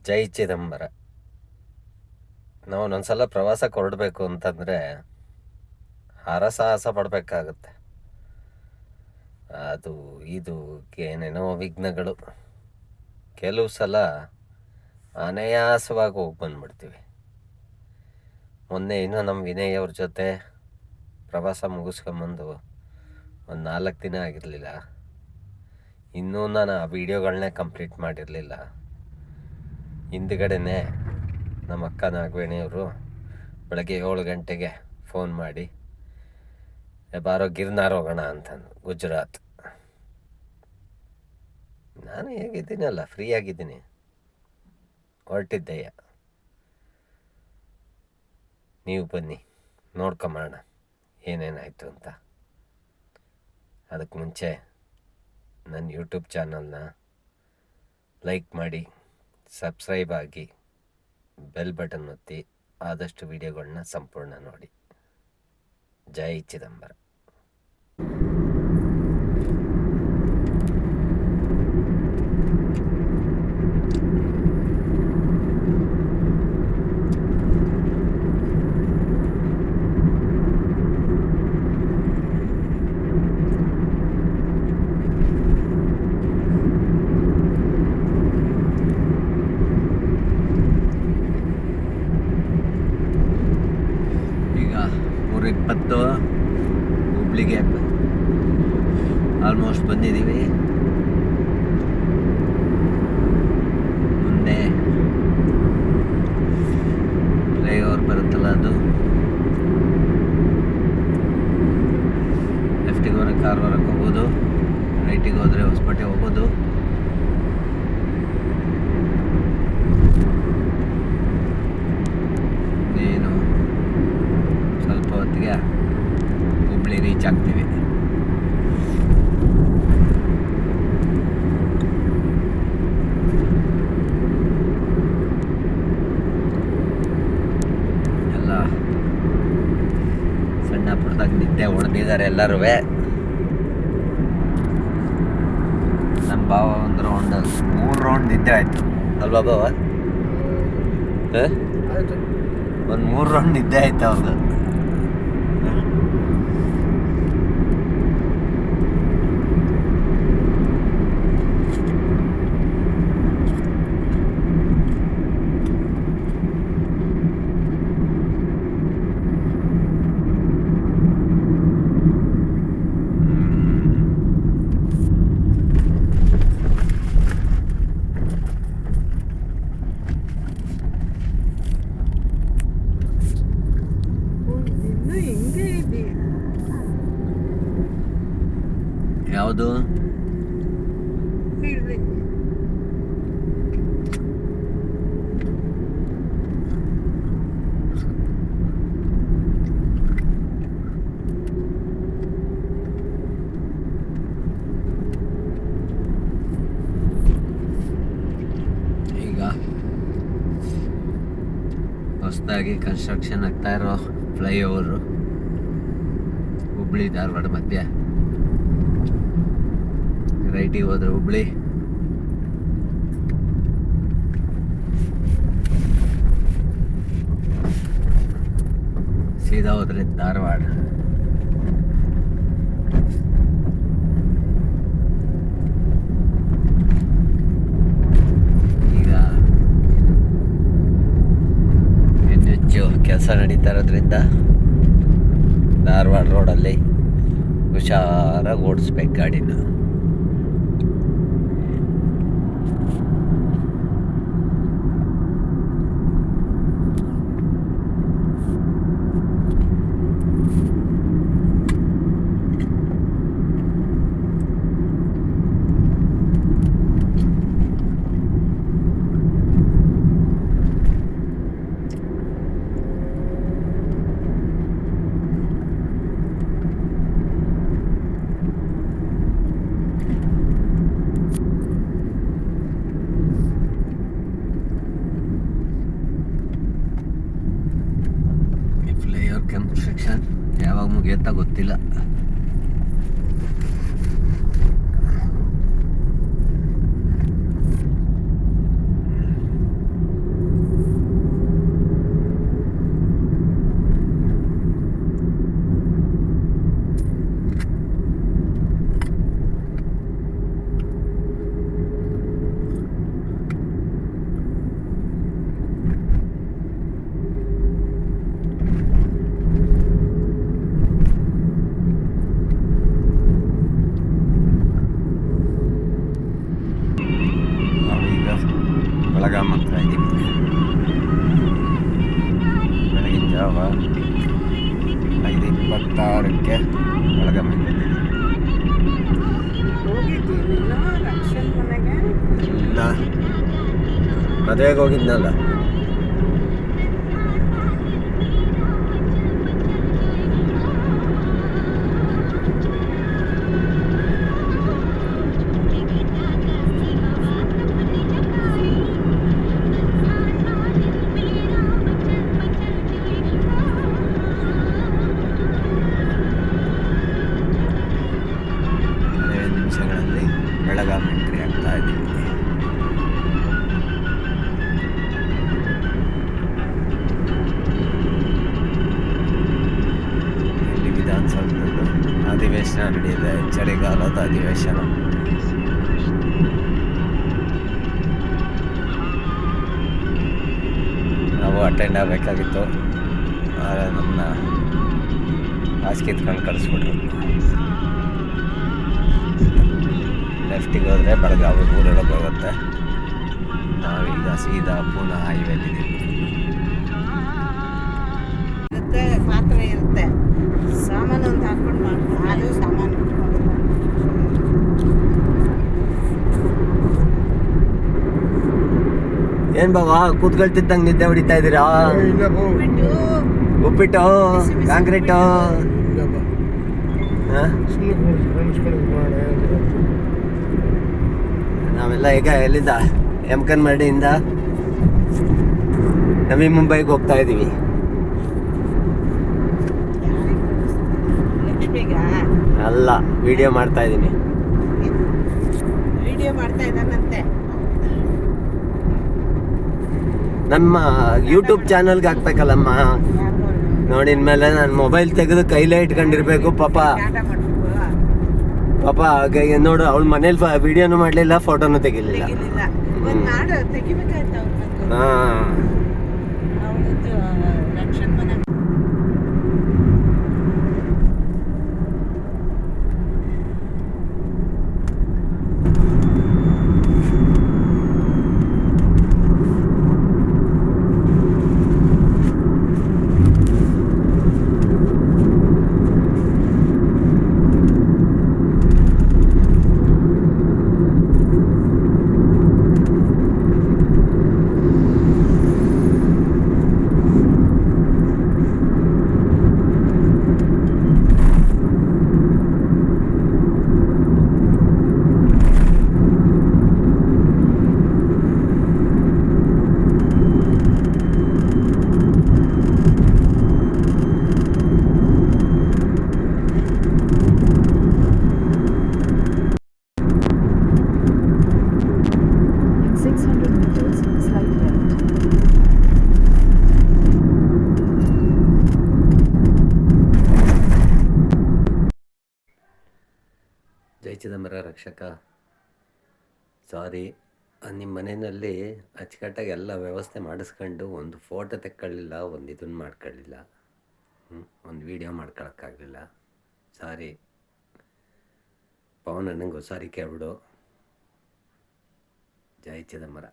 ಜೈ ಚಿದಂಬರ. ನಾವು ಒಂದೊಂದ್ಸಲ ಪ್ರವಾಸಕ್ಕೆ ಹೊರಡಬೇಕು ಅಂತಂದರೆ ಹರಸಾಹಸ ಪಡಬೇಕಾಗುತ್ತೆ. ಅದು ಇದು ಏನೇನೋ ವಿಘ್ನಗಳು. ಕೆಲವು ಸಲ ಅನಾಯಾಸವಾಗಿ ಹೋಗಿ ಬಂದ್ಬಿಡ್ತೀವಿ. ಮೊನ್ನೆ ಇನ್ನೂ ನಮ್ಮ ವಿನಯ್ ಅವ್ರ ಜೊತೆ ಪ್ರವಾಸ ಮುಗಿಸ್ಕೊಂಬಂದು ಒಂದು 4 ದಿನ ಆಗಿರಲಿಲ್ಲ. ಇನ್ನೂ ನಾನು ಆ ವಿಡಿಯೋಗಳನ್ನೇ ಕಂಪ್ಲೀಟ್ ಮಾಡಿರಲಿಲ್ಲ. ಹಿಂದ್ಗಡೆನೆ ನಮ್ಮ ಅಕ್ಕ ನಾಗವೇಣಿಯವರು ಬೆಳಗ್ಗೆ 7 ಗಂಟೆಗೆ ಫೋನ್ ಮಾಡಿ ಬಾರೋ ಗಿರ್ನಾರ್ ಹೋಗೋಣ ಅಂತಂದು, ಗುಜರಾತ್. ನಾನು ಹೇಗಿದ್ದೀನಲ್ಲ, ಫ್ರೀ ಆಗಿದ್ದೀನಿ, ಹೊರಟಿದ್ದೆಯ. ನೀವು ಬನ್ನಿ ನೋಡ್ಕೊಂಬೋಣ ಏನೇನಾಯಿತು ಅಂತ. ಅದಕ್ಕೆ ಮುಂಚೆ ನನ್ನ ಯೂಟ್ಯೂಬ್ ಚಾನಲ್ನ ಲೈಕ್ ಮಾಡಿ, ಸಬ್ಸ್ಕ್ರೈಬ್ ಆಗಿ, ಬೆಲ್ ಬಟನ್ ಒತ್ತಿ, ಆದಷ್ಟು ವಿಡಿಯೋಗಳನ್ನ ಸಂಪೂರ್ಣ ನೋಡಿ. ಜೈ ಚಿದಂಬರ. ಈಗ 3:20 ಹುಬ್ಳಿಗೆ ಆಲ್ಮೋಸ್ಟ್ ಬಂದಿದ್ದೀವಿ. ಮುಂದೆ ಫ್ಲೈಓವರ್ ಬರುತ್ತಲ್ಲ, ಅದು ಲೆಫ್ಟಿಗೆ ಹೋದರೆ ಕಾರವಾರಕ್ಕೆ ಹೋಗೋದು, ರೈಟಿಗೆ ಹೋದರೆ ಹೊಸಪೇಟೆ ಹೋಗೋದು. ಏನು ಸ್ವಲ್ಪ ಹೊತ್ತಿಗೆ ಹುಬ್ಳಿ ರೀಚ್ ಆಗ್ತೀವಿ. ಎಲ್ಲ ಸಣ್ಣ ಪುಟ್ಟದಾಗ ನಿದ್ದೆ ಹೊಡೆದಿದ್ದಾರೆ ಎಲ್ಲರೂ. ನಮ್ಮ ಭಾವ ಒಂದು 3 ರೌಂಡ್ ನಿದ್ದೆ ಆಯಿತು ಅಲ್ವಾ ಭಾವ? ಒಂದು 3 ರೌಂಡ್ ನಿದ್ದೆ ಆಯ್ತು ಅವ್ರದ್ದು. ಯಾವುದು? ಈಗ ಹೊಸದಾಗಿ ಕನ್ಸ್ಟ್ರಕ್ಷನ್ ಆಗ್ತಾ ಇರೋ ಫ್ಲೈಓವರು ಹುಬ್ಳಿ ಧಾರವಾಡ ಮಧ್ಯ. ರೈಟಿಗೆ ಹೋದ್ರೆ ಹುಬ್ಳಿ, ಸೀದಾ ಹೋದ್ರೆ ಧಾರವಾಡ. ಈಗ ಹೆಚ್ಚು ಕೆಲಸ ನಡೀತಾ ಇರೋದ್ರಿಂದ ಧಾರವಾಡ ರೋಡಲ್ಲಿ ಹುಷಾರಾಗಿ ಓಡಿಸ್ಬೇಕು ಗಾಡಿನ. ಕನ್ಸ್ಟ್ರಕ್ಷನ್ ಯಾವಾಗ ಮುಗಿಯುತ್ತಾ ಗೊತ್ತಿಲ್ಲ. ಬೆಳಗಾಂ ಹತ್ರ ಇದ್ದೀವಿ. ಬೆಳಗಿನ ಜಾವ 5:26ಕ್ಕೆ ಬೆಳಗಾಮಿಗೆ ಬಂದಿದ್ದೀವಿ. ಇಲ್ಲ, ಮದುವೆಗೆ ಹೋಗಿದ್ನಲ್ಲ. ನಿಮಿಷಗಳಲ್ಲಿ ಬೆಳಗಾಂ ಎಂಟ್ರಿ ಆಗ್ತಾ ಇದ್ದೀವಿ. ಇಲ್ಲಿ ವಿಧಾನಸೌಧದಲ್ಲೂ ಅಧಿವೇಶನ ನಡೆಯುತ್ತೆ, ಚಳಿಗಾಲದ ಅಧಿವೇಶನ. ನಾವು ಅಟೆಂಡ್ ಆಗಬೇಕಾಗಿತ್ತು, ಆದರೆ ನಮ್ಮನ್ನ ಹಾಸಿಗೆ ಎತ್ಕೊಂಡು ಕಳಿಸ್ಬಿಟ್ರು. ಲೆಫ್ಟಿಗೆ ಹೋದರೆ ಬೆಳಗಾವಿ ಊರೊಳಗೆ ಹೋಗುತ್ತೆ. ನಾವೀಗ ಸೀದಾ ಪೂನಾ ಹೈವೇಲಿದ್ದೀವಿ. ಪಾತ್ರೆ ಇರುತ್ತೆ, ಸಾಮಾನು ಒಂದು ಹಾಕೊಂಡು ಮಾಡ್ಕೊಂಡು ಅದು ಸಾಮಾನು ಏನು ಬಾಬಾ ಕೂತ್ಕೊಳ್ತಿದ್ದಂಗೆ ನಿದ್ದೆ ಹೊಡಿತಾ ಇದ್ದೀರಾ? ಉಪ್ಪಿಟ್ಟು, ಕಾಂಕ್ರೀಟು. ನಾವೆಲ್ಲ ಈಗ ಎಲ್ಲಿಂದ ಎಮ್ಕನ್ಮಡಿಯಿಂದ ನವಿ ಮುಂಬೈಗೆ ಹೋಗ್ತಾ ಇದ್ದೀವಿ. ಅಲ್ಲ, ವಿಡಿಯೋ ಮಾಡ್ತಾ ಇದ್ದೀನಿ. ವಿಡಿಯೋ ಮಾಡ್ತಾ ಇದ್ದಾನಂತೆ. ನಮ್ಮ ಯೂಟ್ಯೂಬ್ ಚಾನಲ್ಗೆ ಹಾಕ್ಬೇಕಲ್ಲಮ್ಮ. ನೋಡಿದ ಮೇಲೆ ನಾನು ಮೊಬೈಲ್ ತೆಗೆದು ಕೈಲೇ ಇಟ್ಕೊಂಡಿರ್ಬೇಕು. ಪಾಪ ನೋಡು, ಅವಳು ಮನೇಲಿ ವಿಡಿಯೋನು ಮಾಡಲಿಲ್ಲ, ಫೋಟೋನು ತೆಗಿಲಿಲ್ಲ. ಹಾಂ, ಜೈ ಚಿದಂಬರ ರಕ್ಷಕ. ಸಾರಿ, ನಿಮ್ಮ ಮನೆಯಲ್ಲಿ ಅಚ್ಚುಕಟ್ಟಾಗಿ ಎಲ್ಲ ವ್ಯವಸ್ಥೆ ಮಾಡಿಸ್ಕೊಂಡು ಒಂದು ಫೋಟೋ ತೆಕ್ಕೊಳ್ಳಿಲ್ಲ, ಒಂದು ಇದನ್ನು ಮಾಡ್ಕೊಳ್ಳಿಲ್ಲ, ಒಂದು ವೀಡಿಯೋ ಮಾಡ್ಕೊಳಕ್ಕಾಗಲಿಲ್ಲ. ಸಾರಿ ಪವನ್, ನನಗೂ ಸಾರಿ ಕೇಳ್ಬಿಡು. ಜೈ ಚಿದಂಬರ.